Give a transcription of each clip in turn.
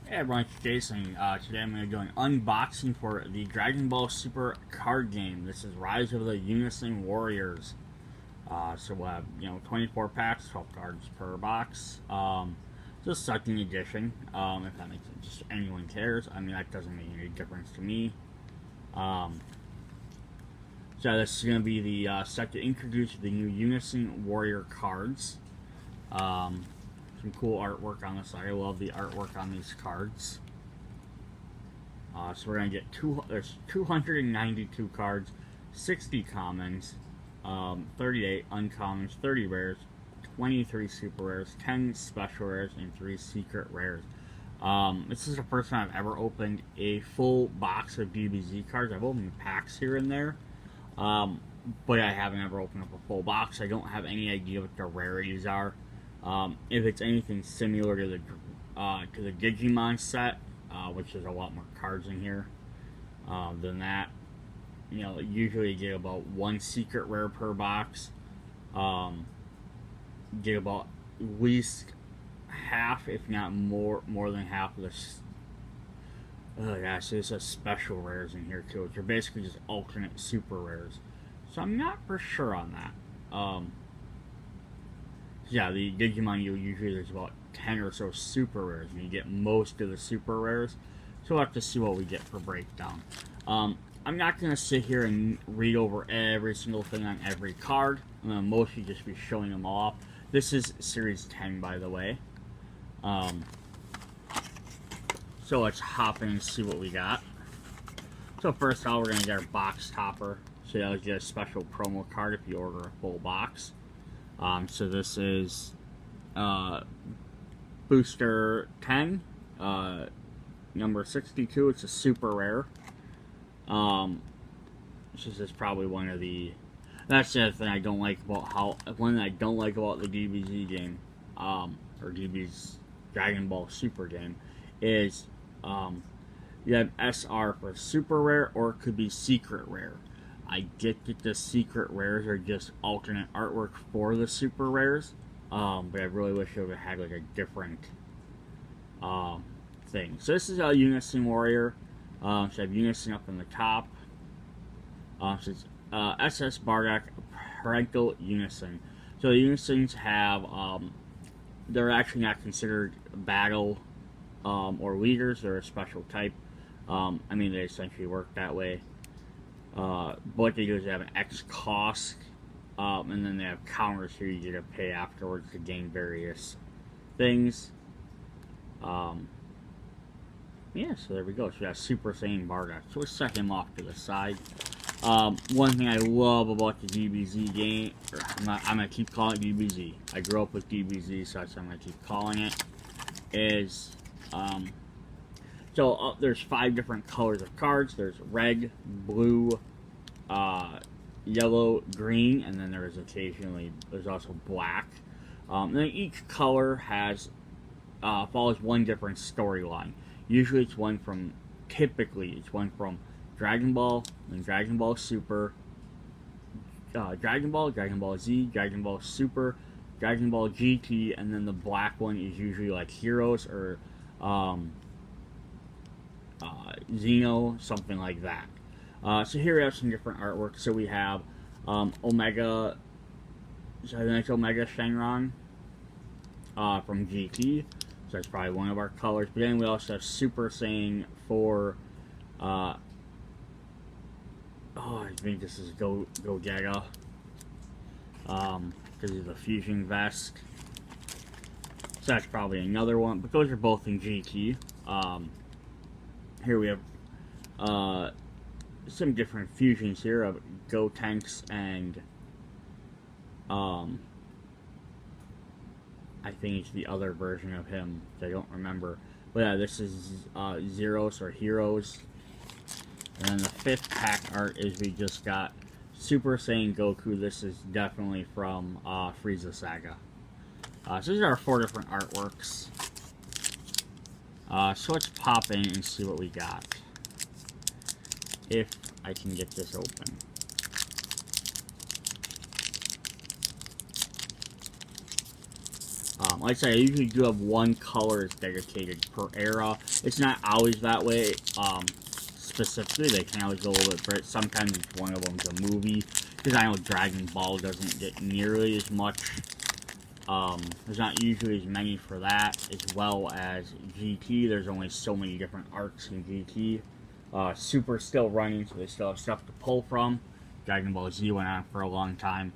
Hey everyone, it's Jason. Today I'm going to do an unboxing for the Dragon Ball Super card game. This is Rise of the Unison Warriors. So we'll have, 24 packs, 12 cards per box. Just second edition, if that makes it, just anyone cares. I mean, that doesn't make any difference to me. So this is going to be the set to introduce the new Unison Warrior cards. Some cool artwork on the side. I love the artwork on these cards. So we're gonna get there's 292 cards, 60 commons, 38 uncommons, 30 rares, 23 super rares, 10 special rares, and 3 secret rares. This is the first time I've ever opened a full box of DBZ cards. I've opened packs here and there, but I haven't ever opened up a full box. I don't have any idea what the rarities are. If it's anything similar to the Digimon set, which is a lot more cards in here than that, usually you get about 1 secret rare per box. Get about at least half, if not more than half of this. Oh yeah, so there's special rares in here too, which are basically just alternate super rares. So I'm not for sure on that. Yeah, the Digimon usually there's about 10 or so super rares, and you get most of the super rares. So we'll have to see what we get for breakdown. I'm not going to sit here and read over every single thing on every card. I'm going to mostly just be showing them off. This is Series 10, by the way. So let's hop in and see what we got. So first off, we're going to get our box topper. So you'll get a special promo card if you order a full box. So this is Booster 10, number 62. It's a super rare. This is probably one of the. That's the other thing I don't like about the DBZ game, or DB's Dragon Ball Super game, is you have SR for super rare, or it could be secret rare. I get that the secret rares are just alternate artwork for the super rares, but I really wish it would have had like a different thing. So this is a Unison Warrior. So I have Unison up on the top. So it's SS Bardock Parental Unison. So the Unisons have, they're actually not considered battle or leaders. They're a special type. I mean, they essentially work that way. What they do is they have an X cost, and then they have counters here you get to pay afterwards to gain various things. Yeah, so there we go. So we got Super Saiyan Bardock. So let's set him off to the side. One thing I love about the DBZ game, I'm going to keep calling it DBZ. I grew up with DBZ, so that's what I'm going to keep calling it, is, there's 5 different colors of cards. There's red, blue, yellow, green, and then there's also black. And then each color follows one different storyline. Usually typically it's one from Dragon Ball, then Dragon Ball Super, Dragon Ball Z, Dragon Ball Super, Dragon Ball GT, and then the black one is usually like Heroes or Xeno, something like that. So here we have some different artwork. So we have Omega Shenron from GT. So that's probably one of our colors. But then we also have Super Saiyan for I think this is Gogeta. Because of the fusion vest. So that's probably another one. But those are both in GT. Here we have some different fusions here of Gotenks and I think it's the other version of him. I don't remember. But yeah, this is Zeros or Heroes. And then the 5th pack art is we just got Super Saiyan Goku. This is definitely from Frieza Saga. So these are 4 different artworks. So let's pop in and see what we got. If I can get this open. Like I said, I usually do have one color is dedicated per era. It's not always that way. Specifically, they can always go a little bit, but sometimes each one of them's a movie. Because I know Dragon Ball doesn't get nearly as much. There's not usually as many for that, as well as GT. There's only so many different arcs in GT. Super's still running, so they still have stuff to pull from. Dragon Ball Z went on for a long time.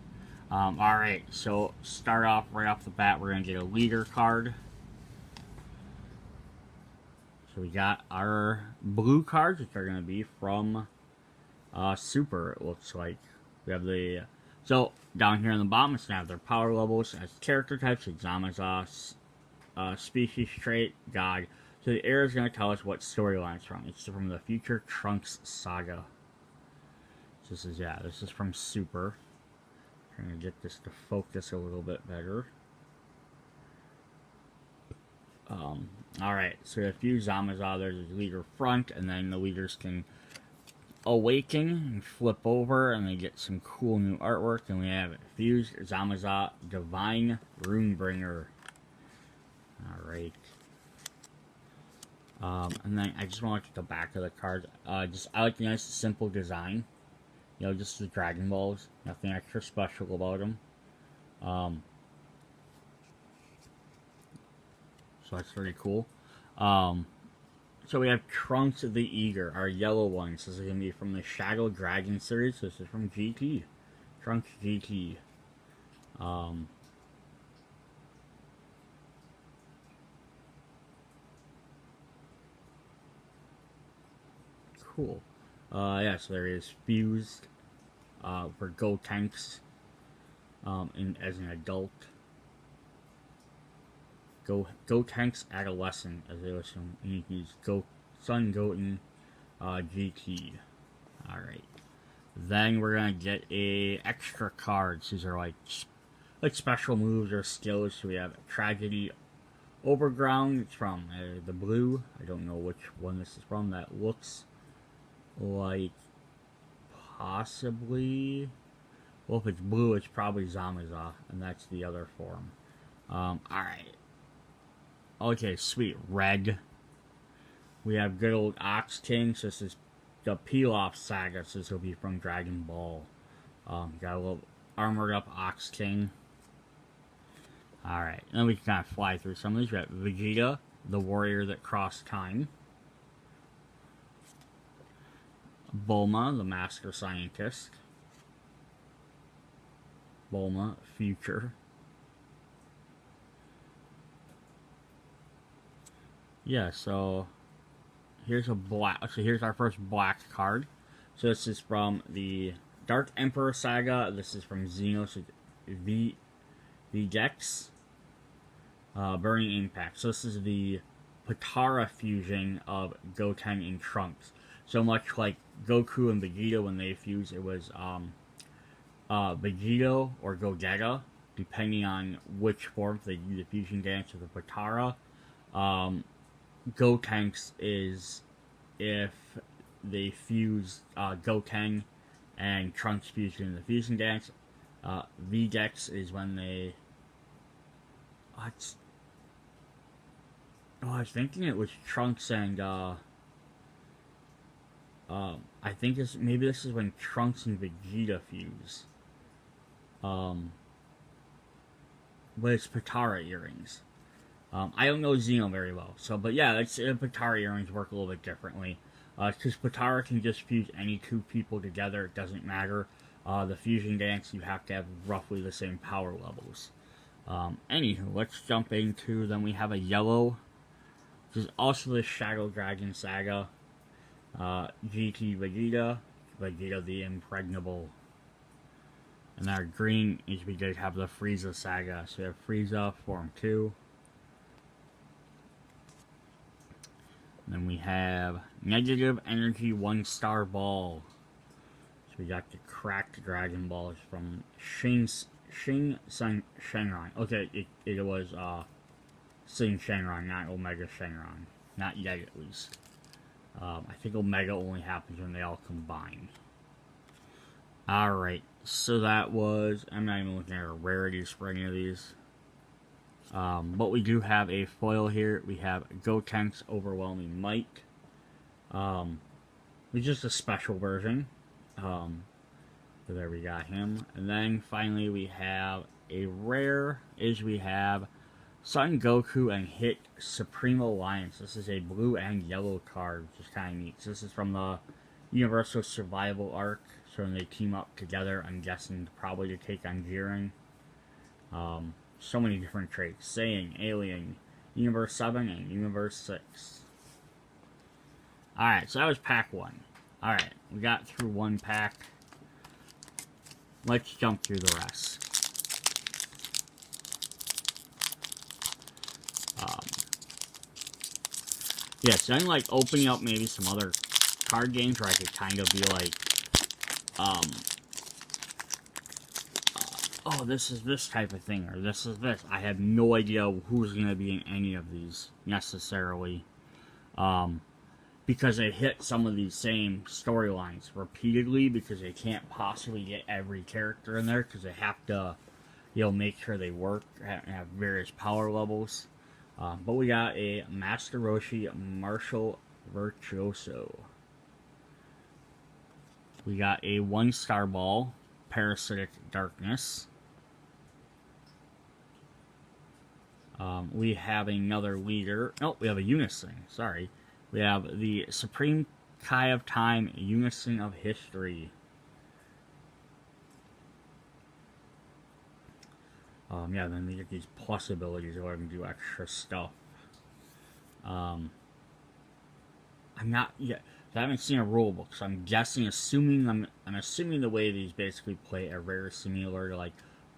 Alright, so start off right off the bat, we're going to get a leader card. So we got our blue cards, which are going to be from Super, it looks like. We have the... So, down here on the bottom, it's going to have their power levels as character types, like Zamaza, species trait, God. So the arrow is going to tell us what storyline it's from. It's from the Future Trunks Saga. So this is from Super. I'm going to get this to focus a little bit better. Alright, so we have a few Zamaza. There's a leader front, and then the leaders can awaken and flip over, and they get some cool new artwork. And we have Fused Zamaza Divine Runebringer. Alright. And then I just want to look at the back of the card. I like the nice, simple design. You know, just the Dragon Balls. Nothing extra special about them. So that's pretty cool. So we have Trunks of the Eager, our yellow ones. This is going to be from the Shadow Dragon series. This is from GT. Trunks GT. Cool. Yeah, so there is Fused for Gotenks as an adult. Gotenks Adolescent, as they listen. And he's Son Goten GT. Alright. Then we're gonna get extra cards. These are like special moves or skills. So we have Tragedy Overground. It's from the blue. I don't know which one this is from. That looks like possibly... Well, if it's blue, it's probably Zamaza. And that's the other form. Alright. Okay, sweet. Red. We have good old Ox King. So this is the Pilaf Saga. So this will be from Dragon Ball. Got a little armored up Ox King. Alright, then we can kind of fly through some of these. We have Vegeta, the warrior that crossed time. Bulma, the master scientist. Bulma, future. Yeah, so here's here's our first black card. So this is from the Dark Emperor Saga. This is from Xenos Vegex. Burning Impact. So this is the Potara fusion of Goten and Trunks. So much like Goku and Vegeta, when they fused, it was Vegito or Gogeta, depending on which form they do the fusion dance with the Potara. Gotenks is if they fuse Goten and Trunks fusion in the fusion dance. Vegex is when they... I was thinking it was Trunks and I think maybe this is when Trunks and Vegeta fuse. But it's Potara earrings. I don't know Xeno very well, but yeah, Potara earrings work a little bit differently. Because Potara can just fuse any two people together, it doesn't matter. The fusion dance, you have to have roughly the same power levels. Anywho, let's jump into, then we have a yellow, which is also the Shadow Dragon Saga. GT Vegeta, Vegeta the Impregnable. And our green is we did have the Frieza Saga. So we have Frieza, Form 2. And then we have Negative Energy 1-Star Ball. So we got the cracked Dragon Balls from Shin Shenron. Okay, it was Shin Shenron, not Omega Shenron. Not yet, at least. I think Omega only happens when they all combine. Alright, so that was... I'm not even looking at rarities for any of these. But we do have a foil here. We have Goten's Overwhelming Might. It's just a special version. So there we got him. And then finally we have a rare, we have Son Goku and Hit Supreme Alliance. This is a blue and yellow card, which is kind of neat. So this is from the Universal Survival arc. So when they team up together, I'm guessing probably to take on Jiren. So many different traits. Saiyan, Alien, Universe 7, and Universe 6. Alright, so that was pack 1. Alright, we got through one pack. Let's jump through the rest. Yeah, so I'm like opening up maybe some other card games where I could kind of be like, oh, this is this type of thing, or this is this. I have no idea who's going to be in any of these, necessarily. Because they hit some of these same storylines repeatedly, because they can't possibly get every character in there, because they have to, make sure they work, and have various power levels. But we got a Master Roshi Martial Virtuoso. We got a 1-star ball, Parasitic Darkness. We have another leader. Oh, we have a Unison. Sorry. We have the Supreme Kai of Time, Unison of History. Yeah, then we get these plus abilities where I can do extra stuff. I'm not yet. I haven't seen a rule book, so I'm guessing, I'm assuming the way these basically play are very similar to like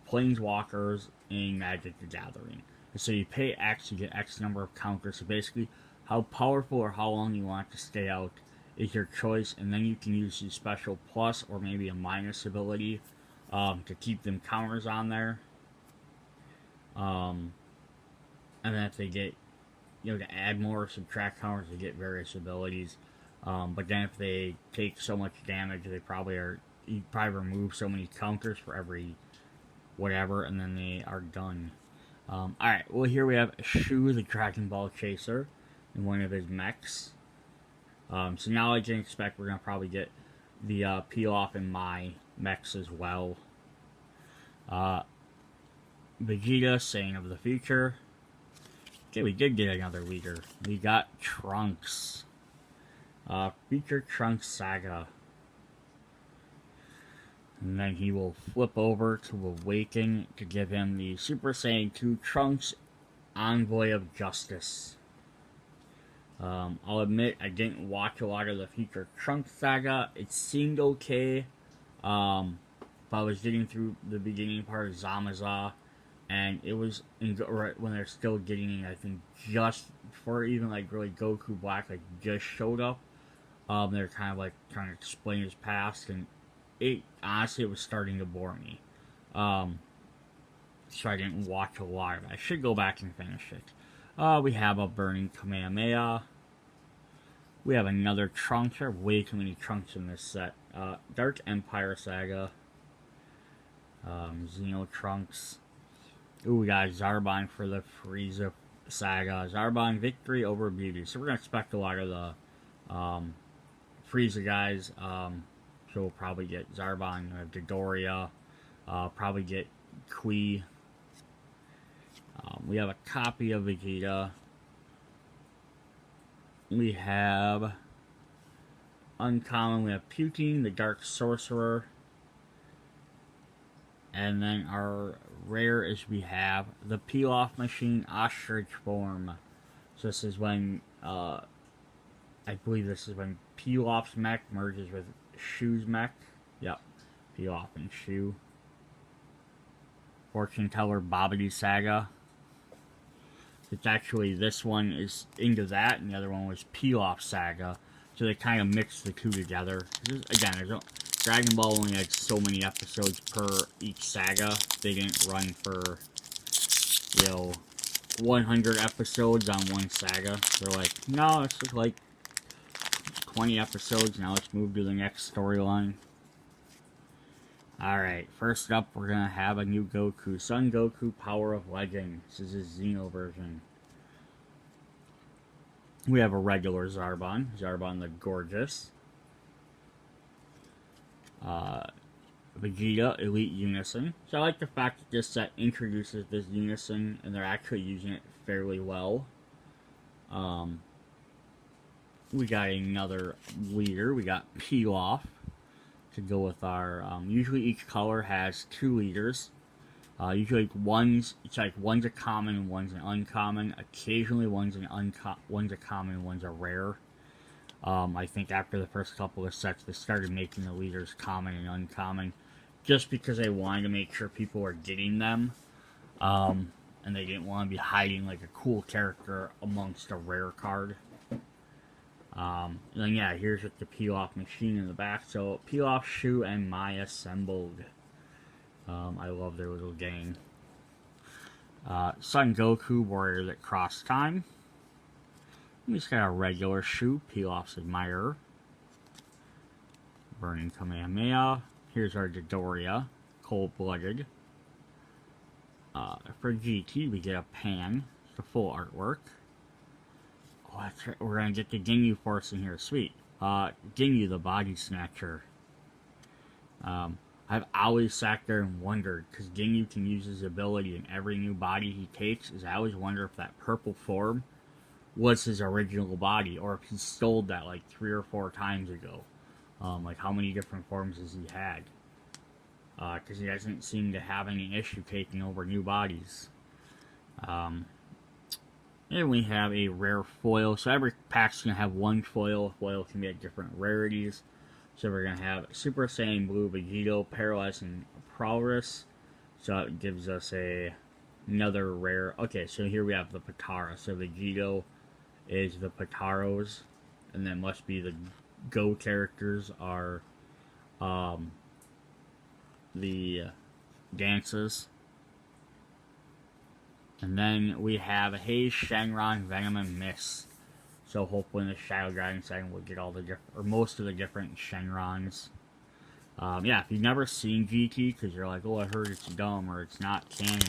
Planeswalkers in Magic the Gathering. And so you pay X, you get X number of counters. So basically, how powerful or how long you want to stay out is your choice, and then you can use the special plus or maybe a minus ability to keep them counters on there. And then if they get, to add more or subtract counters, they get various abilities. But then if they take so much damage, you probably remove so many counters for every whatever, and then they are done. Alright, well here we have Shu, the Dragon Ball Chaser, in one of his mechs. So now I can expect we're going to probably get the peel-off in my mechs as well. Vegeta, Saiyan of the Future. Okay, we did get another leader. We got Trunks. Future Trunks Saga. And then he will flip over to Awaken to give him the Super Saiyan 2 Trunks, Envoy of Justice. I'll admit I didn't watch a lot of the Future Trunks Saga. It seemed okay. But I was getting through the beginning part of Zamaza, and it was right when they're still getting, I think, just before even like really Goku Black like just showed up. They're kind of like trying to explain his past, and honestly it was starting to bore me. So I didn't watch a lot of it. I should go back and finish it. We have a Burning Kamehameha. We have another Trunks. There are way too many Trunks in this set. Dark Empire Saga. Xeno Trunks. Ooh, we got Zarbon for the Frieza Saga. Zarbon Victory over Beauty. So we're going to expect a lot of the Frieza guys. So we'll probably get Zarbon, Dodoria. Probably get Kui. We have a copy of Vegeta. We have uncommon. We have Putin, the Dark Sorcerer. And then our rare is we have the Peel-Off Machine Ostrich Form. So this is when, I believe this is when Peel-Off's mech merges with Shu's mech. Yep, Peel-Off and Shu. Fortune Teller Babidi Saga. It's actually, this one is into that, and the other one was Peel-Off Saga. So they kind of mixed the two together. Again, Dragon Ball only had so many episodes per each saga. They didn't run for, 100 episodes on one saga. They're like, no, it's just like 20 episodes, now let's move to the next storyline. Alright, first up we're gonna have a new Goku. Son Goku Power of Legend. This is his Xeno version. We have a regular Zarbon. Zarbon the Gorgeous. Vegeta Elite Unison. So I like the fact that this set introduces this Unison and they're actually using it fairly well. We got another leader. We got Pilaf to go with our. Usually each color has 2 leaders. Usually one's a common and one's an uncommon. Occasionally one's a common and one's a rare. I think after the first couple of sets they started making the leaders common and uncommon, just because they wanted to make sure people were getting them, and they didn't want to be hiding like a cool character amongst a rare card. And then yeah, here's with the Pilaf machine in the back. So Pilaf, Shu, and Mai assembled. I love their little gang. Son Goku, Warrior that crossed time. We just got a regular Shu, Pilaf's admirer. Burning Kamehameha. Here's our Dodoria, cold-blooded. For GT, we get a Pan, the full artwork. Oh, that's right. We're gonna get the Ginyu Force in here. Sweet. Ginyu, the Body Snatcher. I've always sat there and wondered, because Ginyu can use his ability in every new body he takes, is I always wonder if that purple form was his original body, or if he stole that like 3 or 4 times ago. Like how many different forms has he had? Because he doesn't seem to have any issue taking over new bodies. And we have a rare foil. So every pack's going to have 1 foil. Foil can be at different rarities. So we're going to have Super Saiyan Blue Vegeta, Paralyzing Prowess. So it gives us another rare. Okay, so here we have the Potara. So Vegeta is the Potaros. And then must be the Go characters are the dances. And then we have Haze, Shenron, Venom, and Mist. So hopefully in the Shadow Dragon segment we'll get all the or most of the different Shenrons. Yeah, if you've never seen GT, because you're like, oh, I heard it's dumb or it's not canon.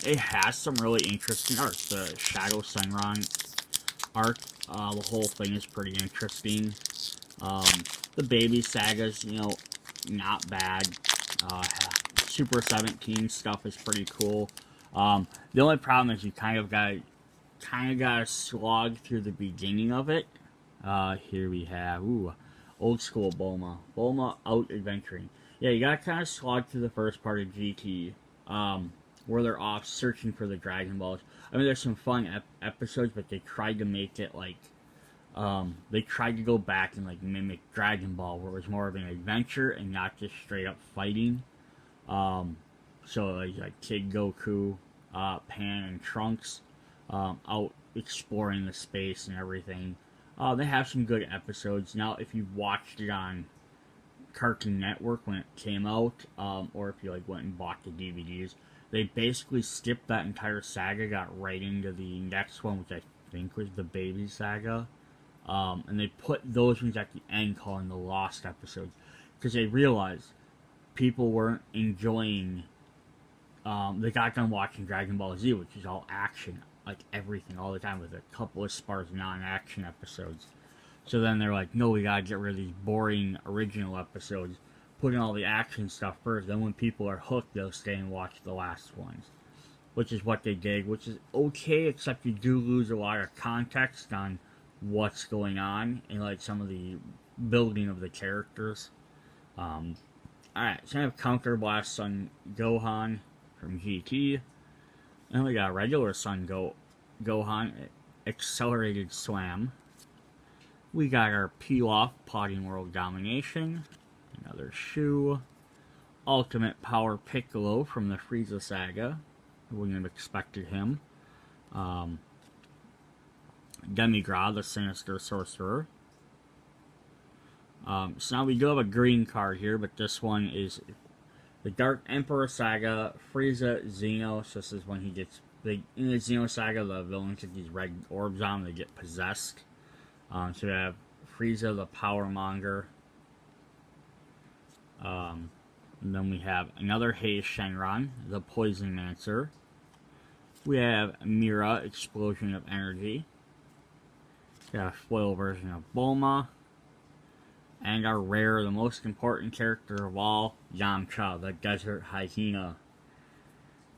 It has some really interesting art. The Shadow Shenron art, the whole thing is pretty interesting. The Baby Sagas, you know, not bad. Super 17 stuff is pretty cool. The only problem is you kind of gotta slog through the beginning of it. Here we have old school Bulma. Bulma out adventuring. Yeah, you gotta kind of slog through the first part of GT, where they're off searching for the Dragon Balls. I mean, there's some fun episodes, but they tried to make it like they tried to go back and like mimic Dragon Ball, where it was more of an adventure and not just straight up fighting. So like Kid Goku, Pan, and Trunks out exploring the space and everything. They have some good episodes. Now, if you watched it on Cartoon Network when it came out, or if you like went and bought the DVDs, they basically skipped that entire saga, got right into the next one, which I think was the Baby Saga. And they put those ones at the end, calling the Lost episodes, because they realized people weren't enjoying. They got done watching Dragon Ball Z, which is all action, like everything, all the time, with a couple of sparse non-action episodes. So then they're like, no, we gotta get rid of these boring original episodes, put in all the action stuff first. Then when people are hooked, they'll stay and watch the last ones, which is what they did, which is okay, except you do lose a lot of context on what's going on and like some of the building of the characters. Alright, so I have Counter Blast Son Gohan from GT. And we got regular Son Gohan, Accelerated Slam. We got our Pilaf, Potting World Domination. Another Shu. Ultimate Power Piccolo from the Frieza Saga. I wouldn't have expected him. Demigra, the Sinister Sorcerer. So now we do have a green card here, but this one is the Dark Emperor Saga, Frieza Xeno. So this is when he gets in the Xeno Saga, the villains get these red orbs on, they get possessed. So we have Frieza the Power Monger. And then we have another Haze Shenron, the Poison Mancer. We have Mira, Explosion of Energy. We got a foil version of Bulma. And our rare, the most important character of all, Yamcha, the Desert Hyena.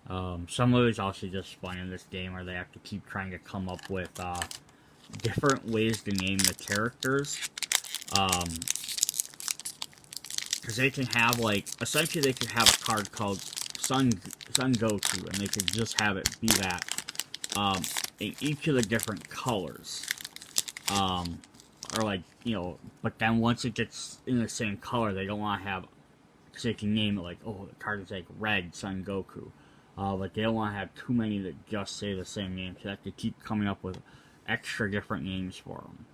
Some of it's also just fun in this game, where they have to keep trying to come up with different ways to name the characters. Because they can have, like, essentially they could have a card called Son Goku, and they could just have it be that in each of the different colors. Or like, you know, but then once it gets in the same color, they don't want to have, because they can name it like, oh, the card is like red Son Goku. But they don't want to have too many that just say the same name, so they have to keep coming up with extra different names for them.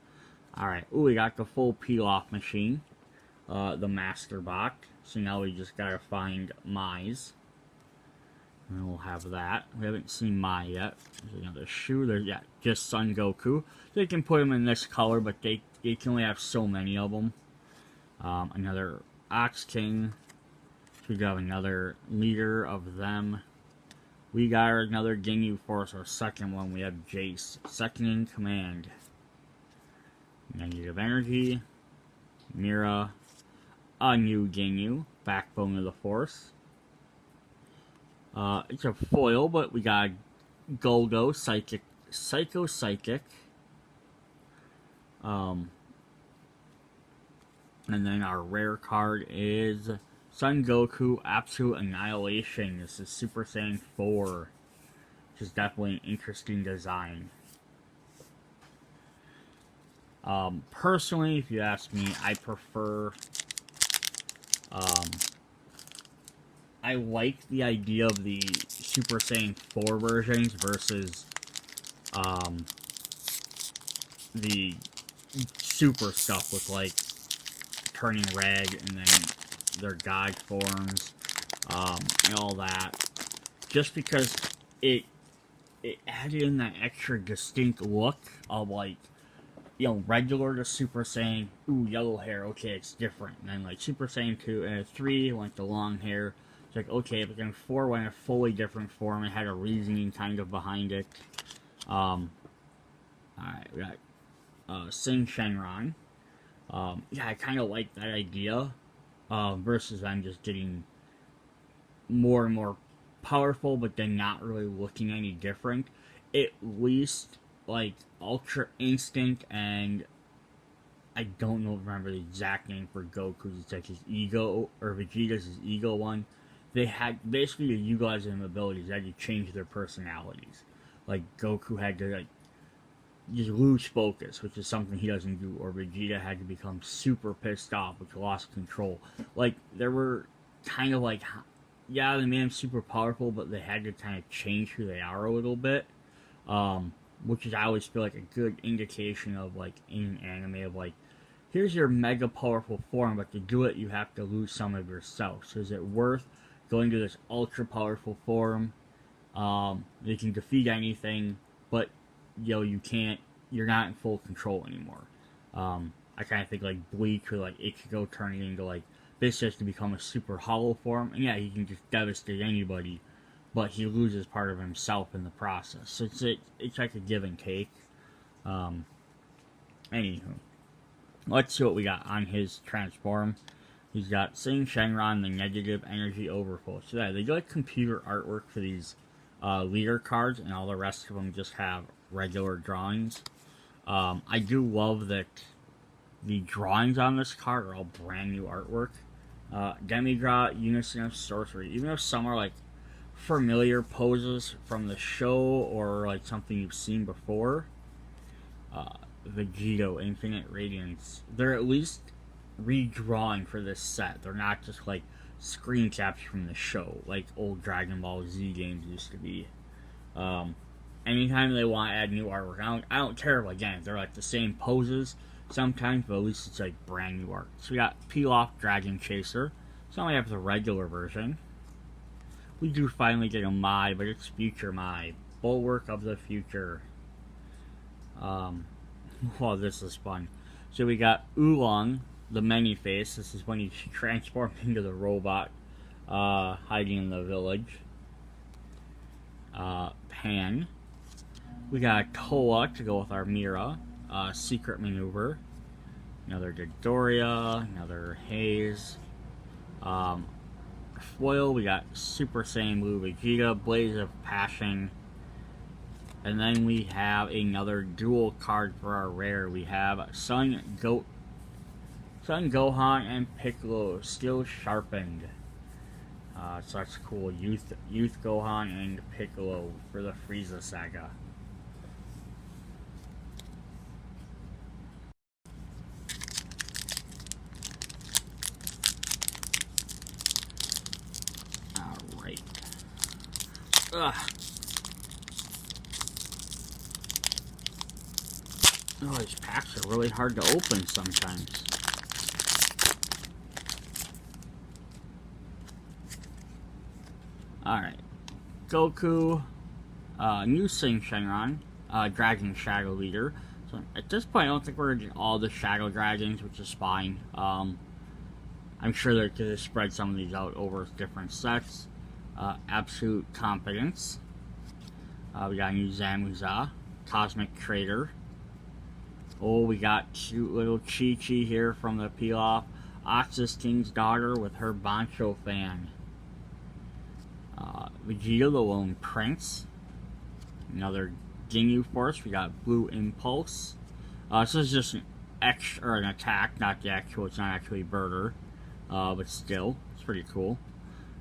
Alright, ooh, we got the full peel-off machine, the Master Box, so now we just gotta find Mai's. And we'll have that. We haven't seen Mai yet. There's another shoe. There's, yeah, just Son Goku. They can put them in this color, but they can only have so many of them. Another Ox King. We got another leader of them. We got another Ginyu Force, our second one. We have Jace, second in command. Negative Energy. Mira. A new Ginyu, Backbone of the Force. It's a foil, but we got Golgo, Psycho Psychic. And then our rare card is Son Goku, Absolute Annihilation. This is Super Saiyan 4, which is definitely an interesting design. Personally, if you ask me, I prefer... I like the idea of the Super Saiyan 4 versions versus the super stuff with, like, turning red and then their god forms and all that. Just because it added in that extra distinct look of, like, you know, regular to Super Saiyan, ooh, yellow hair, okay, it's different. And then, like, Super Saiyan 2 and 3, like, the long hair. It's like, okay, but then 4 went in a fully different form. It had a reasoning kind of behind it. Alright, we got Sing Shenron. Yeah, I kind of like that idea. Versus them just getting more and more powerful, but then not really looking any different. At least, like, Ultra Instinct and I don't remember the exact name for Goku's. It's like his ego, or Vegeta's his ego one. They had, basically, to utilize their abilities, they had to change their personalities. Like, Goku had to, like, just lose focus, which is something he doesn't do, or Vegeta had to become super pissed off, which lost control. Like, there were kind of like, yeah, they made him super powerful, but they had to kind of change who they are a little bit. Which is, I always feel like, a good indication of, like, in an anime of, like, here's your mega powerful form, but to do it, you have to lose some of yourself. So is it worth going to this ultra powerful form? They can defeat anything, but, you know, you're not in full control anymore. I kind of think, like, Bleach or, like, Ichigo turning into, like, this has to become a super hollow form, and yeah, he can just devastate anybody, but he loses part of himself in the process. So it's like a give and take. Anywho, let's see what we got on his transform. He's got Sing Shenron, the Negative Energy Overflow. So yeah, they do like computer artwork for these leader cards, and all the rest of them just have regular drawings. I do love that the drawings on this card are all brand new artwork. Demigod, Unison of Sorcery. Even if some are like familiar poses from the show or like something you've seen before, Vegeta, Infinite Radiance, they're at least redrawing for this set. They're not just like screen caps from the show like old Dragon Ball Z games used to be. Anytime they want to add new artwork, I don't care if, again, if they're like the same poses sometimes, but at least it's like brand new art. So we got Peel Off Dragon Chaser. So now we have the regular version. We do finally get a Mai, but it's Future Mai. Bulwark of the Future. Well, this is fun. So we got Oolong, the Many Face. This is when he transformed into the robot. hiding in the village. Pan. We got Toa to go with our Mira. Secret Maneuver. Another Dodoria. Another Haze. Foil, we got Super Saiyan Blue Vegeta, Blaze of Passion. And then we have another dual card for our rare. We have Son Gohan and Piccolo, Skill Sharpened. So that's cool. Youth Gohan and Piccolo for the Frieza Saga. Alright. Ugh. Oh, these packs are really hard to open sometimes. Alright. Goku, new Shenron, Dragon Shadow Leader. So at this point, I don't think we're going to get all the Shadow Dragons, which is fine. I'm sure they're going to spread some of these out over different sets. Absolute Confidence. We got a new Zamuza, Cosmic Trader. Oh, we got cute little Chi-Chi here from the peel-off. Oxus King's daughter with her Bancho fan. Vegeta, the Lone Prince. Another Ginyu Force. We got Blue Impulse. This is just an an attack, not the actual. It's not actually Burger, but still, it's pretty cool.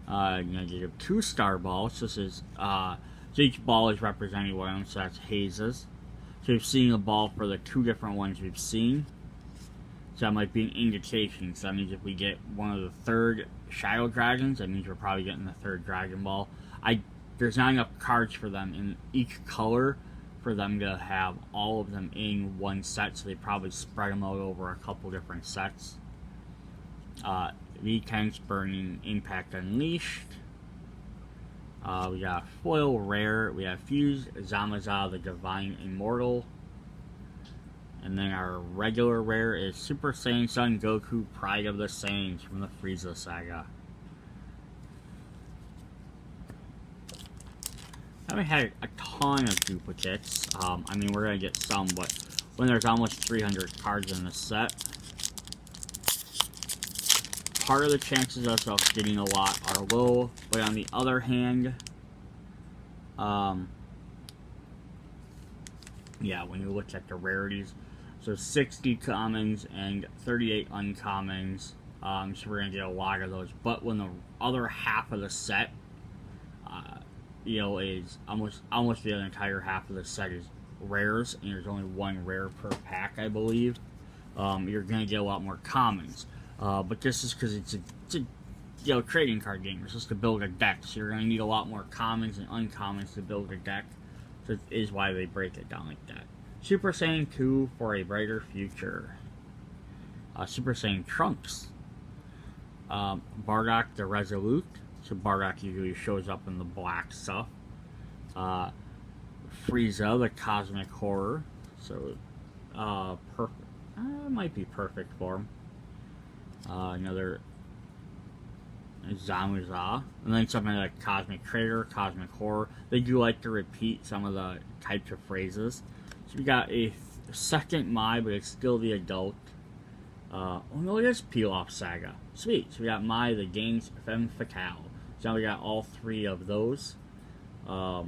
You're gonna get 2 star balls. This is so each ball is representing one of them. So that's Hazes. So we've seen a ball for the 2 different ones we've seen. So that might be an indication. So that means if we get one of the 3rd Shadow Dragons, that means we're probably getting the 3rd Dragon Ball. There's not enough cards for them in each color for them to have all of them in one set, so they probably spread them out over a couple different sets. V10's Burning Impact Unleashed. We got Foil Rare. We have Fused Zamaza, the Divine Immortal. And then our regular rare is Super Saiyan Son Goku, Pride of the Saiyans from the Frieza Saga. I haven't had a ton of duplicates. I mean, we're going to get some, but when there's almost 300 cards in the set, part of the chances of us getting a lot are low, but on the other hand, yeah, when you look at the rarities, so 60 commons and 38 uncommons, so we're going to get a lot of those, but when the other half of the set, you know, is almost the entire half of the set is rares, and there's only 1 rare per pack, I believe, you're going to get a lot more commons. But this is because it's a trading card game. It's just to build a deck, so you're going to need a lot more commons and uncommons to build a deck. So it is why they break it down like that. Super Saiyan 2 for a brighter future. Super Saiyan Trunks. Bardock the Resolute. So Bardock usually shows up in the black stuff. Frieza the Cosmic Horror. So perfect. It might be perfect for him. Another Zamuza, and then something like Cosmic Trader, Cosmic Horror. They do like to repeat some of the types of phrases. So we got a second Mai, but it's still the adult. Oh no, it is Peel-Off Saga. Sweet. So we got Mai, the Games Femme Fatale. So now we got all 3 of those. Yeah,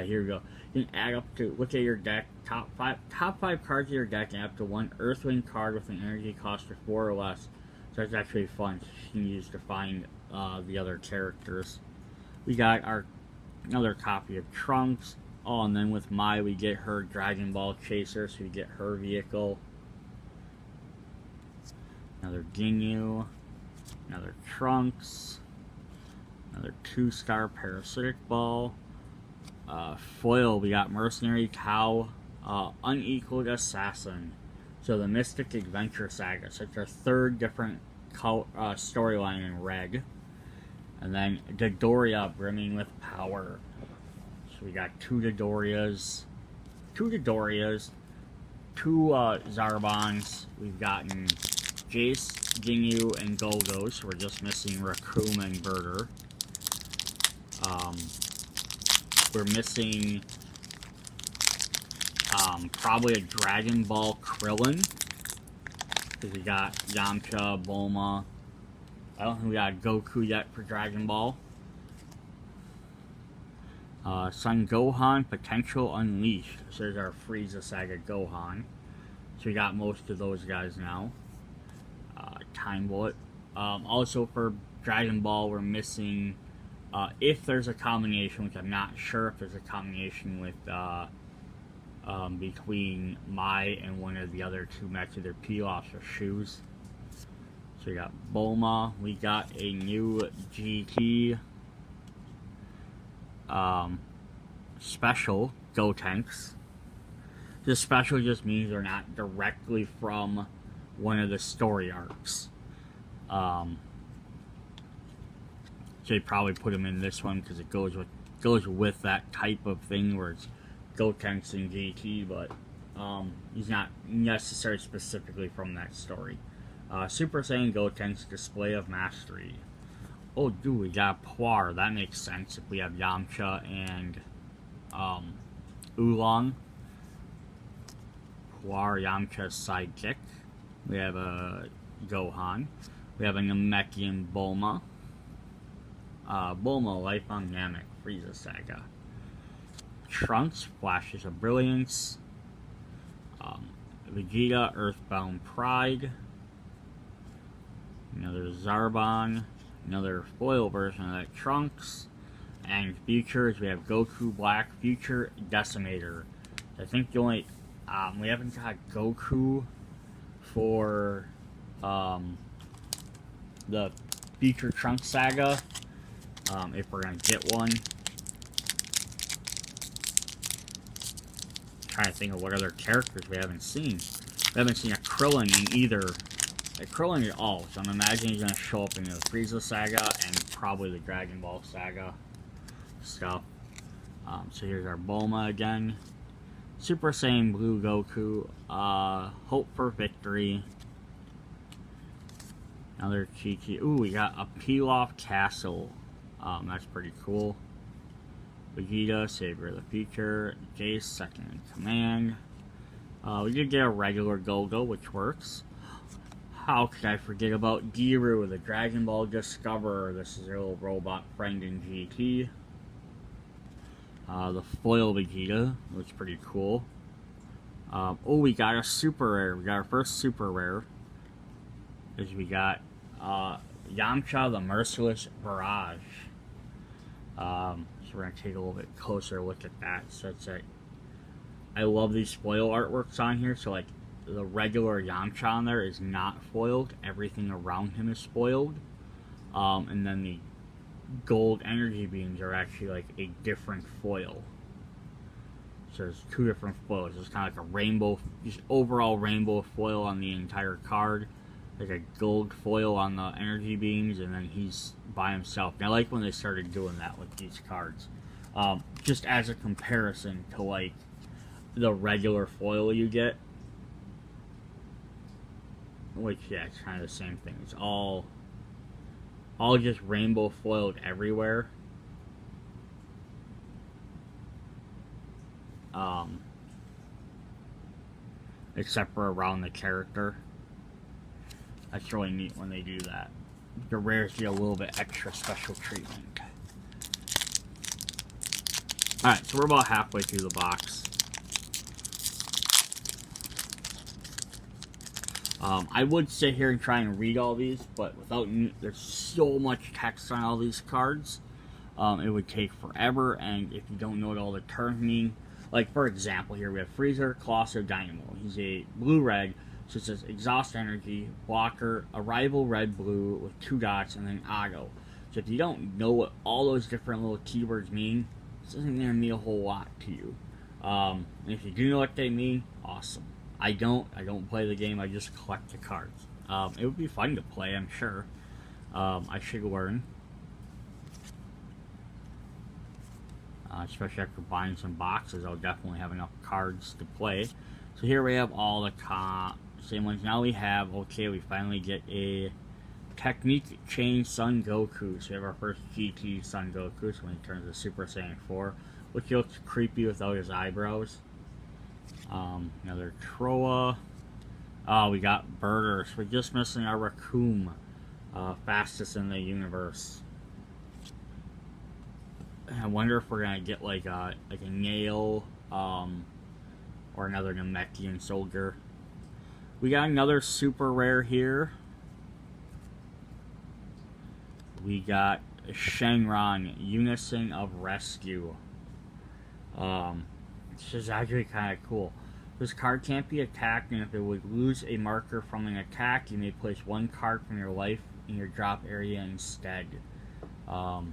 here we go. You can add up to, look at your deck, top five cards of your deck, and up to 1 Earthling card with an energy cost of 4 or less. So that's actually fun. You can use to find the other characters. We got another copy of Trunks. Oh, and then with Mai, we get her Dragon Ball Chaser, so we get her vehicle. Another Ginyu. Another Trunks. Another 2-star Parasitic Ball. Foil, we got Mercenary Cow, Unequaled Assassin. So the Mystic Adventure Saga. So it's our 3rd different storyline in Reg. And then Dodoria, Brimming with Power. So we got 2 Dodorias, 2 Zarbons. We've gotten Jace, Ginyu, and Gogo, so we're just missing Raccoon and Birder. We're missing probably a Dragon Ball Krillin, because we got Yamcha, Bulma. I don't think we got Goku yet for Dragon Ball. Son Gohan, Potential Unleashed. So there's our Frieza Saga Gohan. So we got most of those guys now. Time Bullet. Also for Dragon Ball, we're missing, if there's a combination, which I'm not sure if there's a combination with, between Mai and one of the other two mechs, either Pilafs or Shoes. So we got Bulma. We got a new GT special Gotenks. This special just means they're not directly from one of the story arcs. So they probably put him in this one because it goes with that type of thing where it's Gotenks and GT, but he's not necessarily specifically from that story. Super Saiyan Gotenks, Display of Mastery. Oh, dude, we got Puar. That makes sense if we have Yamcha and Oolong. Puar, Yamcha's sidekick. We have a Gohan. We have a Namekian Bulma. Bulma, Life on Namek, Frieza Saga. Trunks, Flashes of Brilliance. Vegeta, Earthbound Pride. Another Zarbon. Another foil version of that Trunks. And Futures, we have Goku Black, Future Decimator. I think the only, we haven't got Goku for, the Future Trunks Saga, if we're gonna get one. Trying to think of what other characters we haven't seen. We haven't seen a Krillin in either, a Krillin at all, so I'm imagining he's gonna show up in the Frieza Saga and probably the Dragon Ball Saga stuff. So here's our Bulma again. Super Saiyan Blue Goku. Hope for Victory. Another Chi-Chi. Ooh, we got a Pilaf Castle. That's pretty cool. Vegeta, Savior of the Future. Jace, Second in Command. We did get a regular Gogo, which works. How could I forget about Giru, the Dragon Ball Discoverer? This is their little robot friend in GT. The foil Vegeta looks pretty cool. Oh, we got a super rare. We got our first super rare. Is we got Yamcha, the Merciless Barrage. So we're gonna take a little bit closer look at that. So it's like, I love these foil artworks on here. So like the regular Yamcha on there is not foiled. Everything around him is spoiled. And then the gold energy beams are actually like a different foil. So there's two different foils. It's kind of like a rainbow, just overall rainbow foil on the entire card. Like a gold foil on the energy beams, and then he's by himself. And I like when they started doing that with these cards. Just as a comparison to like the regular foil you get. Which, yeah, it's kind of the same thing. It's all just rainbow foiled everywhere. Except for around the character. That's really neat when they do that. The rares get a little bit extra special treatment. Alright, so we're about halfway through the box. I would sit here and try and read all these, but without, there's so much text on all these cards, it would take forever, and if you don't know what all the terms mean, like for example here we have Freezer, Colossal Dynamo. He's a blue-red, so it says Exhaust Energy, Blocker, Arrival Red-Blue with 2 dots, and then Auto. So if you don't know what all those different little keywords mean, this isn't going to mean a whole lot to you. And if you do know what they mean, awesome. I don't play the game, I just collect the cards. It would be fun to play, I'm sure. I should learn. Especially after buying some boxes, I'll definitely have enough cards to play. So here we have all the same ones. Now we have, okay, we finally get a Technique Change Son Goku. So we have our first GT Son Goku, so when he turns to Super Saiyan 4, which looks creepy without his eyebrows. Another Troa. Oh, we got Birders. We're just missing our Raccoon. Fastest in the universe. I wonder if we're gonna get like a Nail, or another Namekian soldier. We got another super rare here. We got Shenron, Unison of Rescue. This is actually kind of cool. This card can't be attacked, and if it would lose a marker from an attack, you may place one card from your life in your drop area instead. So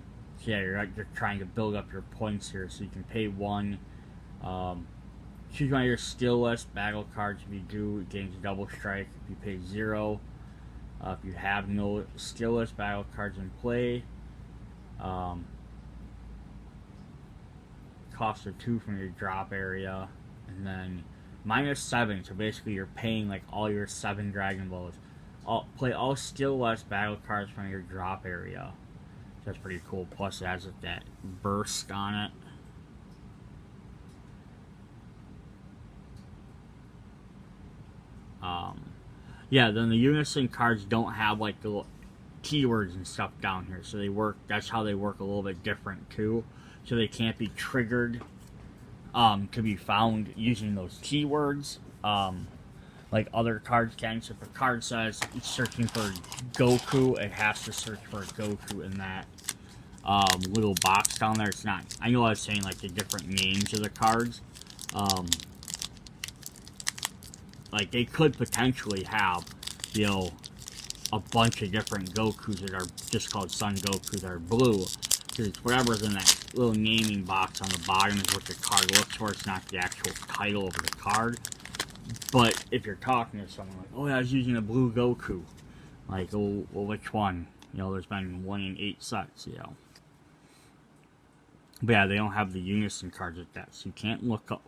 yeah, you're trying to build up your points here, so you can pay 1. Choose one of your skill list battle cards. If you do, it gains a double strike. If you pay 0, if you have no skill list battle cards in play, cost of 2 from your drop area, and then -7. So basically, you're paying like all your 7 Dragon Balls. Play all skill list battle cards from your drop area. So that's pretty cool. Plus, it has that burst on it. Yeah, then the Unison cards don't have like the little keywords and stuff down here, so they work. That's how they work a little bit different too. So they can't be triggered to be found using those keywords like other cards can. So if a card says it's searching for Goku, it has to search for Goku in that little box down there. It's not. I know I was saying like the different names of the cards. Like, they could potentially have, you know, a bunch of different Gokus that are just called Son Goku that are blue. Because whatever's in that little naming box on the bottom is what the card looks for. It's not the actual title of the card. But if you're talking to someone like, oh, yeah, I was using a blue Goku. Like, oh, well, which one? You know, there's been 1 in 8 sets, you know. But yeah, they don't have the Unison cards like that. So you can't look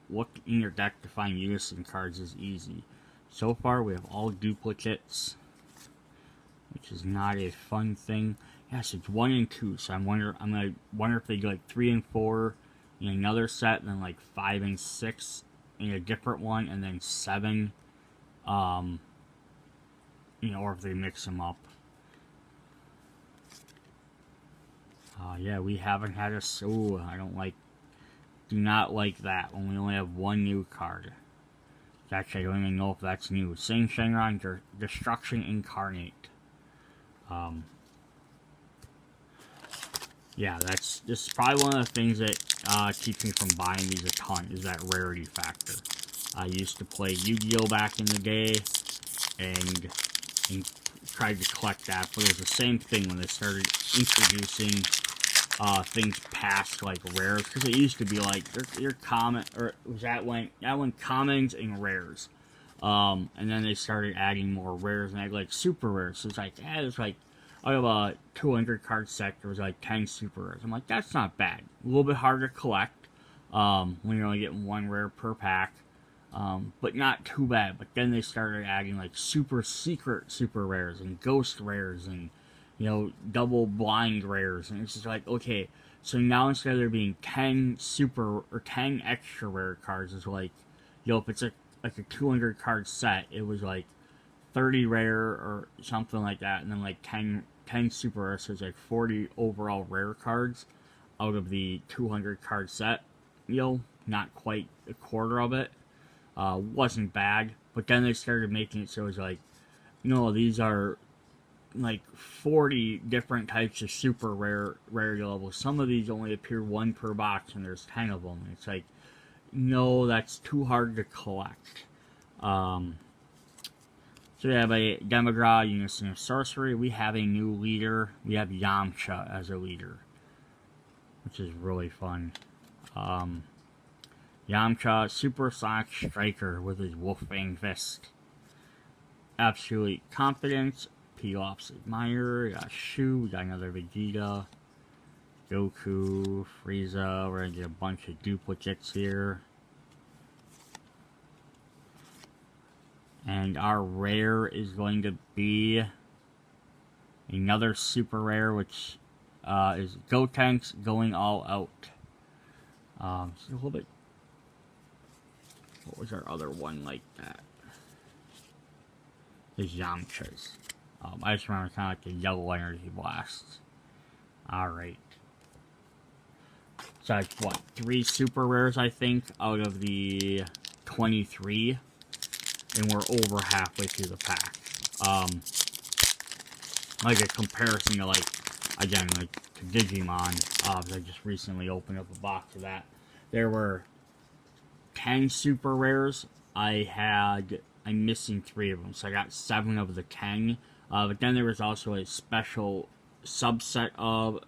in your deck to find Unison cards is easy. So far, we have all duplicates, which is not a fun thing. Yes, it's 1 and 2, so I'm gonna wonder if they go like 3 and 4 in another set, and then like 5 and 6 in a different one, and then 7, you know, or if they mix them up. Yeah, we haven't had a. Oh, do not like that when we only have 1 new card. Actually, I don't even know if that's new. Saiyan Shenron Destruction Incarnate. Yeah, this is probably one of the things that keeps me from buying these a ton, is that rarity factor. I used to play Yu-Gi-Oh! Back in the day, and tried to collect that, but it was the same thing when they started introducing things past like rares, because it used to be like your common, or was that when commons and rares, and then they started adding more rares, and they had like super rares. So it's like, it's like out of a 200 card set, there was like 10 super rares. I'm like, that's not bad. A little bit harder to collect when you're only getting 1 rare per pack, but not too bad. But then they started adding like super secret super rares and ghost rares and, you know, double blind rares, and it's just like, okay, so now instead of there being 10 super or 10 extra rare cards, it's like, you know, if it's like a 200 card set, it was like 30 rare or something like that, and then like 10 super rares, so it's like 40 overall rare cards out of the 200 card set. You know, not quite a quarter of it. Wasn't bad, but then they started making it so it was like, you know, these are like 40 different types of super rarity levels. Some of these only appear 1 per box, and there's 10 of them. It's like, no, that's too hard to collect. So we have a Demagra, Unison of Sorcery. We have a new leader. We have Yamcha as a leader, which is really fun. Yamcha, Supersonic Striker with his Wolfang Fist. Absolute confidence. P-Ops Admirer, we got Shu, we got another Vegeta, Goku, Frieza. We're gonna get a bunch of duplicates here. And our rare is going to be another super rare, which is Gotenks Going All Out. It's a little bit. What was our other one like that? The Yamchas. I just remember kind of like the yellow energy blasts. Alright. So that's what? 3 super rares, I think, out of the 23. And we're over halfway through the pack. Like a comparison to, like, again, like to Digimon. I just recently opened up a box of that. There were 10 super rares. I'm missing 3 of them, so I got 7 of the 10. But then there was also a special subset of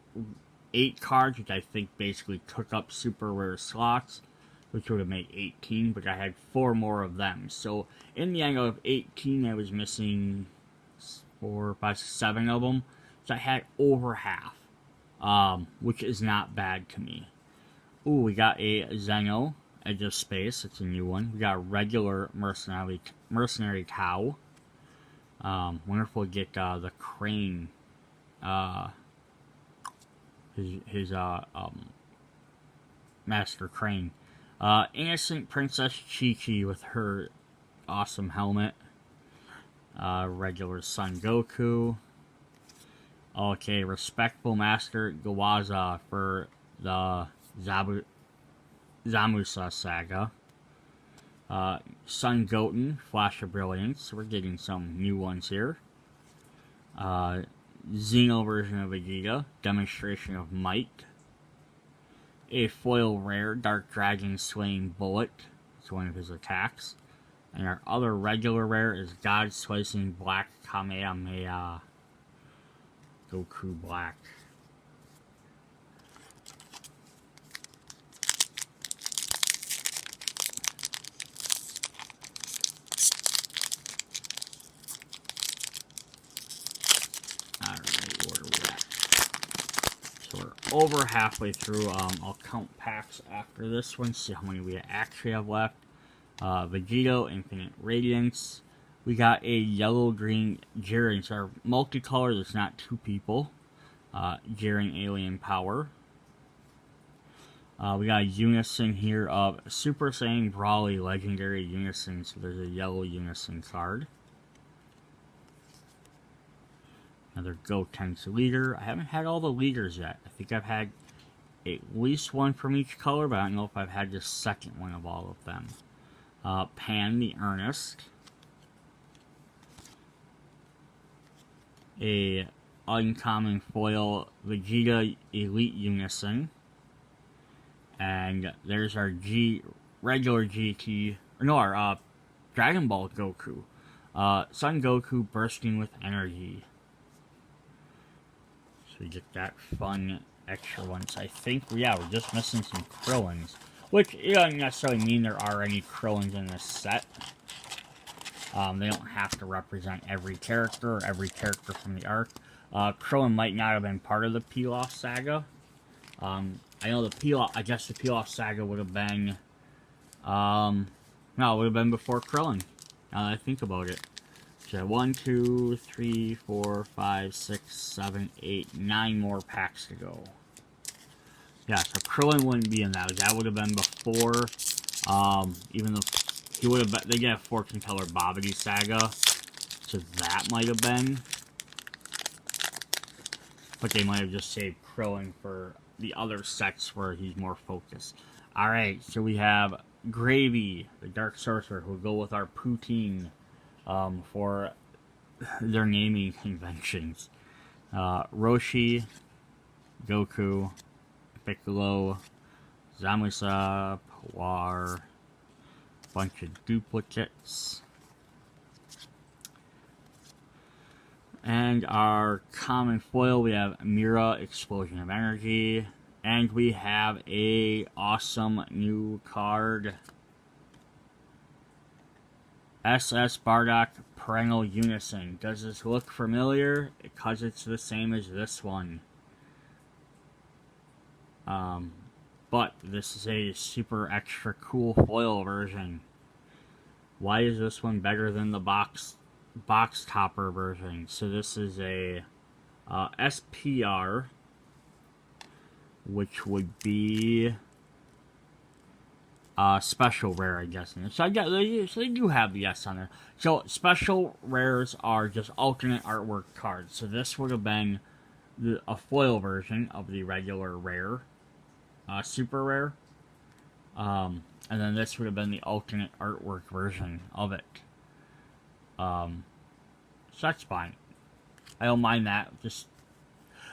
8 cards, which I think basically took up super rare slots, which would have made 18, but I had 4 more of them. So in the end, out of 18, I was missing 4, 5, 7 of them. So I had over half, which is not bad to me. Ooh, we got a Zeno, Edge of Space. It's a new one. We got a regular mercenary cow. Wonder if we'll get the crane. His Master Crane. Innocent Princess Chi-Chi with her awesome helmet. Regular Son Goku. Okay, Respectful Master Gawaza for the Zamusa Saga. Son Goten, Flash of Brilliance. We're getting some new ones here. Xeno version of Vegeta, Demonstration of Might. A foil rare, Dark Dragon Slaying Bullet. It's one of his attacks. And our other regular rare is God Slicing Black Kamehameha. Goku Black. Alright, where are we at? So we're over halfway through. I'll count packs after this one, see how many we actually have left. Vegeta, Infinite Radiance. We got a yellow-green Jiren. So our multicolor, there's not 2 people. Jiren Alien Power. We got a Unison here of Super Saiyan Brawly Legendary Unison. So there's a yellow Unison card. Another Gotenks leader. I haven't had all the leaders yet. I think I've had at least one from each color, but I don't know if I've had the second one of all of them. Pan the Earnest. A uncommon foil Vegeta Elite Unison. And there's our regular GT, or no, our Dragon Ball Goku. Son Goku bursting with energy. So we get that fun extra ones. I think, yeah, we're just missing some Krillins. Which, it doesn't necessarily mean there are any Krillins in this set. They don't have to represent every character or every character from the arc. Krillin might not have been part of the Pilaf Saga. I know I guess the Pilaf Saga would have been, no, it would have been before Krillin. Now that I think about it. So 1, 2, 3, 4, 5, 6, 7, 8, 9 more packs to go. Yeah, so Krillin wouldn't be in that. That would have been before, even though he would have been, they get a Fortune Teller Babidi Saga, so that might have been. But they might have just saved Krillin for the other sets where he's more focused. Alright, so we have Gravy, the Dark Sorcerer, who will go with our poutine for their naming conventions. Roshi, Goku, Piccolo, Zamusa, Puar, bunch of duplicates. And our common foil, we have Mira, Explosion of Energy. And we have a awesome new card. SS Bardock Perennial Unison. Does this look familiar? Because it's the same as this one. But this is a super extra cool foil version. Why is this one better than the box topper version? So this is a SPR, which would be special rare, I guess. So I got so they do have the S on there. So special rares are just alternate artwork cards. So this would have been a foil version of the regular rare, super rare. And then this would have been the alternate artwork version of it. So that's fine. I don't mind that.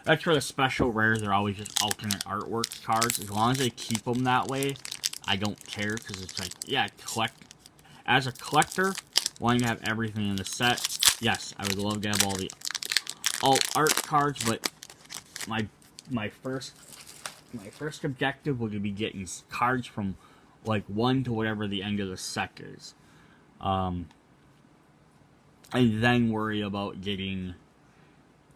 That's for the special rares. They're always just alternate artwork cards. As long as they keep them that way, I don't care, because it's like, yeah, as a collector, wanting to have everything in the set, yes, I would love to have all the alt art cards, but my first objective would be getting cards from like 1 to whatever the end of the set is, and then worry about getting,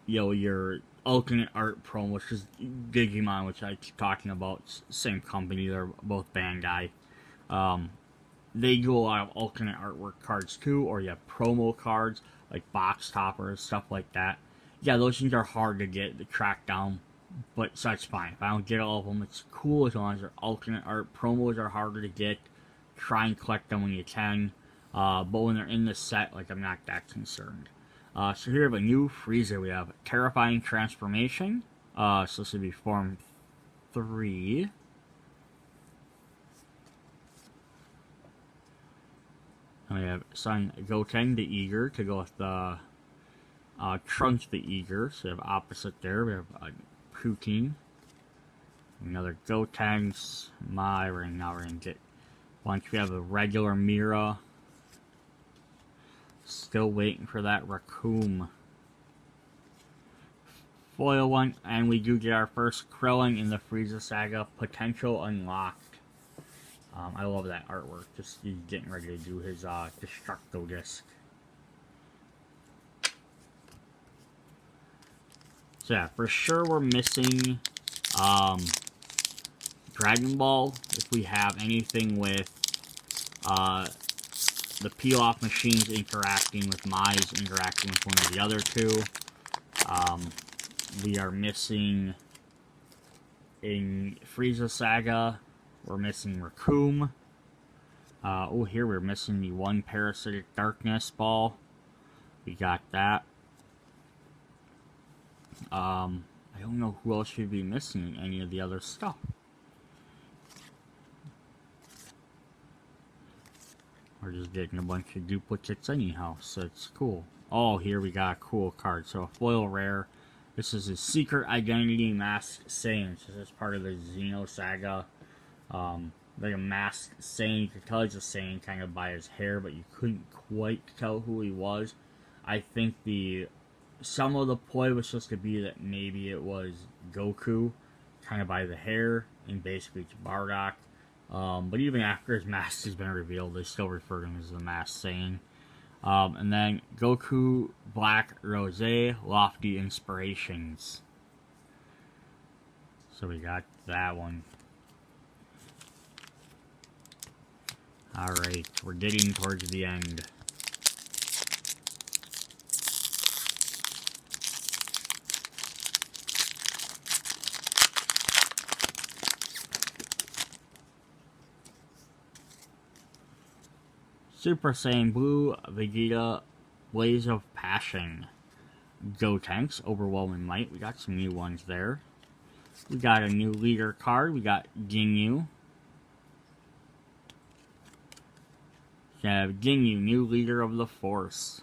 your alternate art promo, which is Digimon, which I keep talking about. Same company, they're both Bandai. They do a lot of alternate artwork cards too, or you have promo cards like box toppers, stuff like that. Yeah, those things are hard to track down, but so that's fine. If I don't get all of them, it's cool as long as they're alternate art. Promos are harder to get. Try and collect them when you can, but when they're in the set, like, I'm not that concerned. So here we have a new Frieza. We have Terrifying Transformation. So this would be Form 3. And we have Son Goten the Eager to go with the Trunks the Eager. So we have opposite there. We have Putin. Another Goten. Now we're going to get once we have a regular Mira. Still waiting for that Raccoon foil one, and we do get our first Krillin in the Frieza Saga. Potential unlocked. I love that artwork. Just he's getting ready to do his Destructo disc. So yeah, for sure we're missing Dragon Ball. If we have anything with the peel-off machines interacting with Mai's interacting with one of the other two. We are missing, in Frieza Saga, we're missing Raccoon. Here we're missing the one Parasitic Darkness ball. We got that. I don't know who else should be missing in any of the other stuff. We're just getting a bunch of duplicates anyhow, so it's cool. Oh, here we got a cool card. So a foil rare. This is a Secret Identity Masked Saiyan. So this is part of the Xeno Saga. Like a masked Saiyan. You could tell he's a Saiyan kind of by his hair, but you couldn't quite tell who he was. I think some of the ploy was supposed to be that maybe it was Goku, kind of by the hair, and basically it's Bardock. But even after his mask has been revealed, they still refer to him as the Masked Saiyan. And then Goku Black Rose Lofty Inspirations. So we got that one. Alright, we're getting towards the end. Super Saiyan Blue, Vegeta, Blaze of Passion. Gotenks, Overwhelming Might. We got some new ones there. We got a new leader card. We got Ginyu. We have Ginyu, new leader of the Force.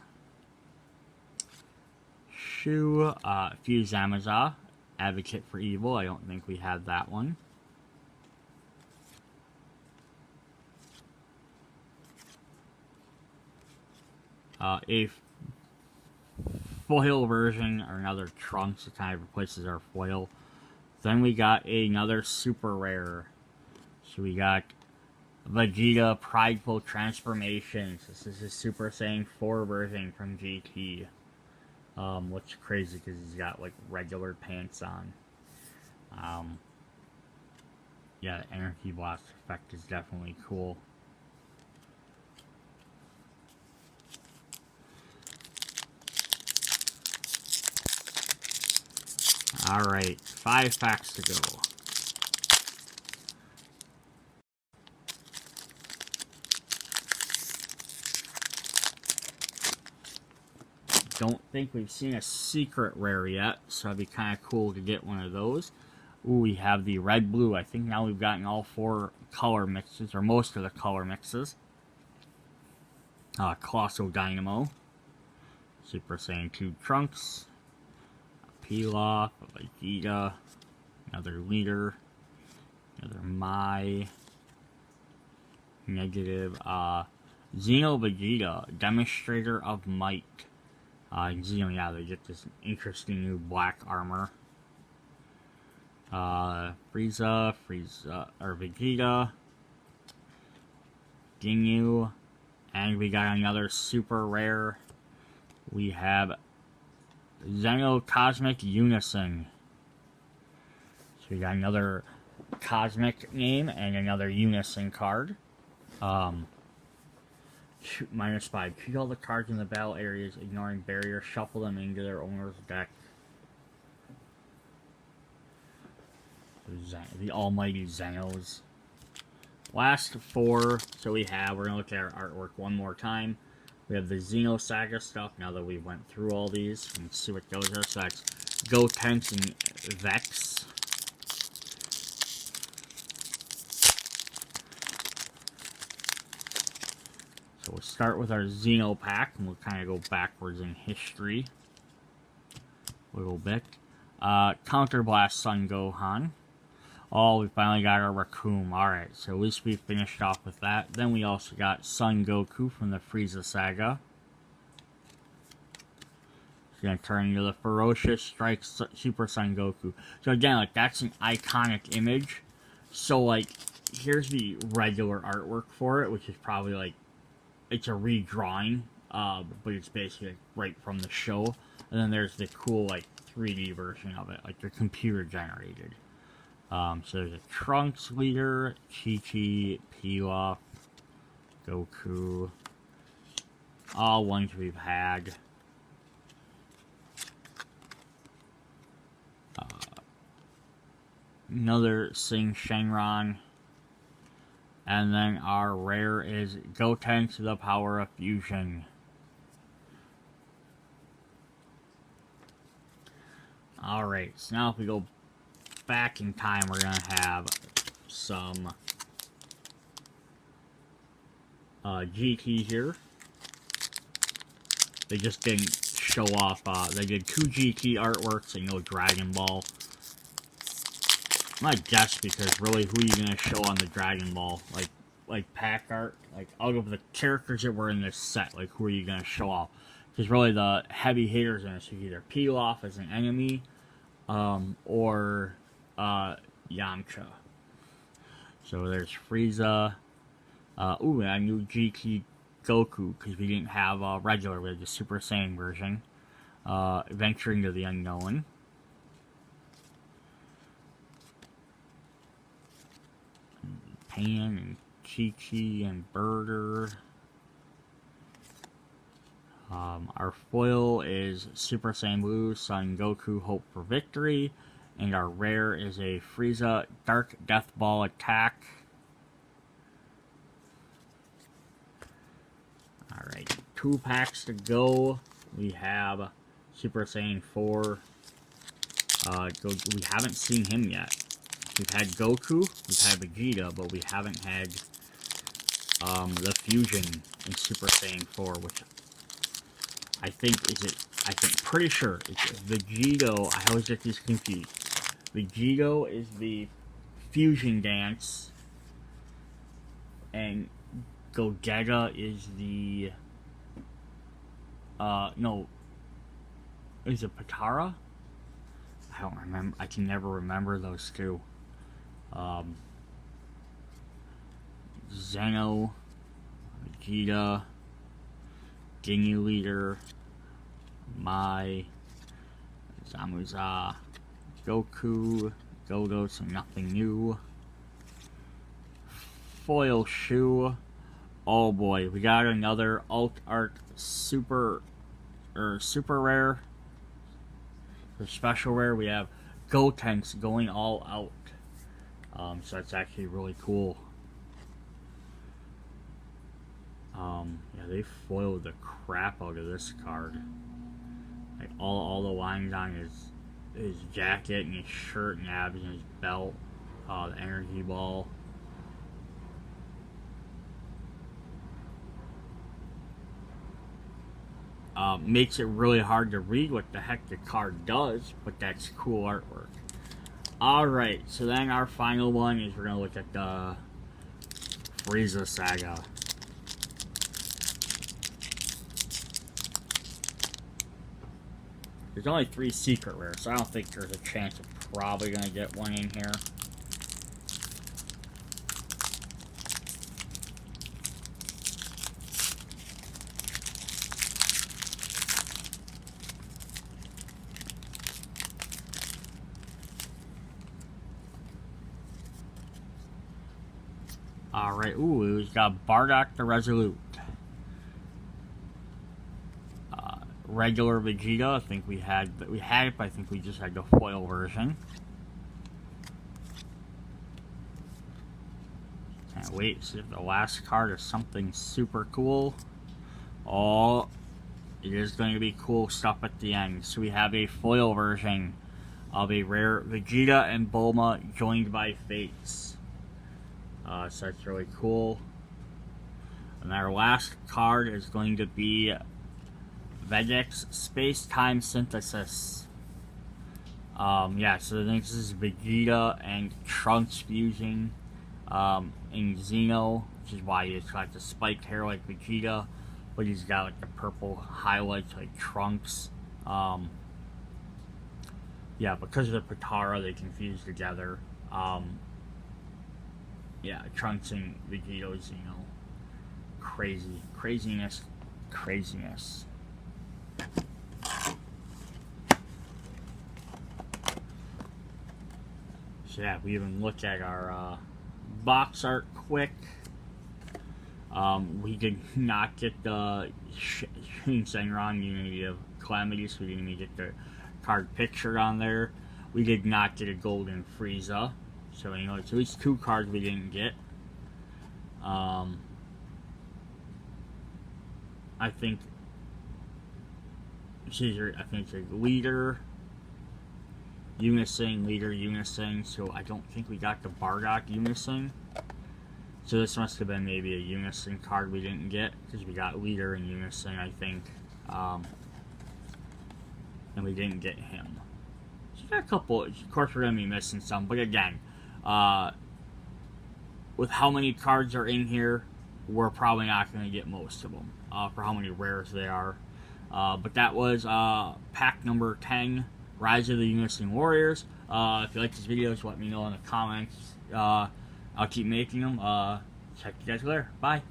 Shu, Fuzamaza, Advocate for Evil. I don't think we had that one. A foil version, or another Trunks that kind of replaces our foil. Then we got another super rare. So we got Vegeta Prideful Transformations. This is his Super Saiyan 4 version from GT. Looks crazy because he's got like regular pants on. Yeah, the Energy Blast effect is definitely cool. Alright, 5 packs to go. Don't think we've seen a secret rare yet, so it'd be kind of cool to get one of those. Ooh, we have the red blue. I think now we've gotten all 4 color mixes, or most of the color mixes. Colossal Dynamo, Super Saiyan 2 Trunks, Pilaf, Vegeta, another Leader, another Mai, negative, Xeno Vegeta, Demonstrator of Might. Xeno, yeah, they get this interesting new black armor. Frieza, or Vegeta, Ginyu, and we got another super rare. We have Xeno Cosmic Unison. So we got another Cosmic name and another Unison card. Shoot, -5. Choose all the cards in the battle areas, ignoring barriers, shuffle them into their owner's deck. The almighty Xenos. Last 4, so we're going to look at our artwork one more time. We have the Frieza Saga stuff, now that we went through all these, and see what those are. So that's Gotenks and Vex. So we'll start with our Xeno pack, and we'll kind of go backwards in history a little bit. Counterblast Son Gohan. Oh, we finally got our Raccoon. Alright, so at least we finished off with that. Then we also got Son Goku from the Frieza Saga. He's going to turn into the Ferocious Strike Super Son Goku. So again, like, that's an iconic image. So, like, here's the regular artwork for it, which is probably, like, it's a redrawing, but it's basically, like, right from the show. And then there's the cool, like, 3D version of it, like, they're computer generated. So there's a Trunks Leader, Chi-Chi, Pilaf, Goku, all ones we've had. Another Sing Shenron. And then our rare is Gotenks the Power of Fusion. Alright, so now if we go back in time, we're going to have some GT here. They just didn't show off, they did 2 GT artworks and no Dragon Ball. My guess, because really, who are you going to show on the Dragon Ball? Like pack art? Like, out of the characters that were in this set, like, who are you going to show off? Because really, the heavy hitters in this are either Pilaf as an enemy, or Yamcha. So there's Frieza. Ooh, and a new GT Goku, because we didn't have regular, we had the Super Saiyan version. Venturing to the Unknown. Pan and Chi-Chi and Burger. Our foil is Super Saiyan Blue, Son Goku, Hope for Victory. And our rare is a Frieza Dark Death Ball Attack. Alright, 2 packs to go. We have Super Saiyan 4. We haven't seen him yet. We've had Goku, we've had Vegeta, but we haven't had the fusion in Super Saiyan 4, which I think pretty sure it's Vegito. I always get these confused. Vegito is the fusion dance, and Gogeta is the no, is it Patara? I don't remember. I can never remember those two. Zeno, Vegeta, Ginyu Leader, Mai, Zamuza, Goku, Godo, so nothing new. Foil Shoe. Oh boy, we got another Alt Art super rare. For special rare, we have Gotenks going all out. So that's actually really cool. Yeah, they foiled the crap out of this card. Like all the lines on his jacket and his shirt and abs and his belt, the energy ball. Makes it really hard to read what the heck the card does, but that's cool artwork. Alright, so then our final one is we're going to look at the Frieza Saga. There's only 3 secret rares, so I don't think there's a chance of probably going to get one in here. Alright, ooh, we've got Bardock the Resolute. Regular Vegeta, I think we had it, but I think we just had the foil version. Can't wait to see if the last card is something super cool. Oh, it is going to be cool stuff at the end. So we have a foil version of a rare Vegeta and Bulma joined by Fates. So that's really cool. And our last card is going to be Veget's Space-Time Synthesis. Yeah, so I think this is Vegeta and Trunks fusing in Xeno, which is why he's got the spiked hair like Vegeta, but he's got like the purple highlights like Trunks. Yeah, because of the Potara, they can fuse together. Yeah, Trunks and Vegeta Xeno. Craziness. So yeah, we even look at our box art quick. We did not get the Shenron Unity of Calamity, so we didn't even get the card pictured on there. We did not get a Golden Frieza, so you know, it's at least 2 cards we didn't get. I think it's a leader, Unison, so I don't think we got the Bardock Unison. So this must have been maybe a Unison card we didn't get, because we got leader and Unison, I think. And we didn't get him. So we got a couple, of course we're going to be missing some, but again, with how many cards are in here, we're probably not going to get most of them, for how many rares they are. But that was pack number 10, Rise of the Unison Warriors. If you like these videos, let me know in the comments. I'll keep making them. Check you guys later. Bye.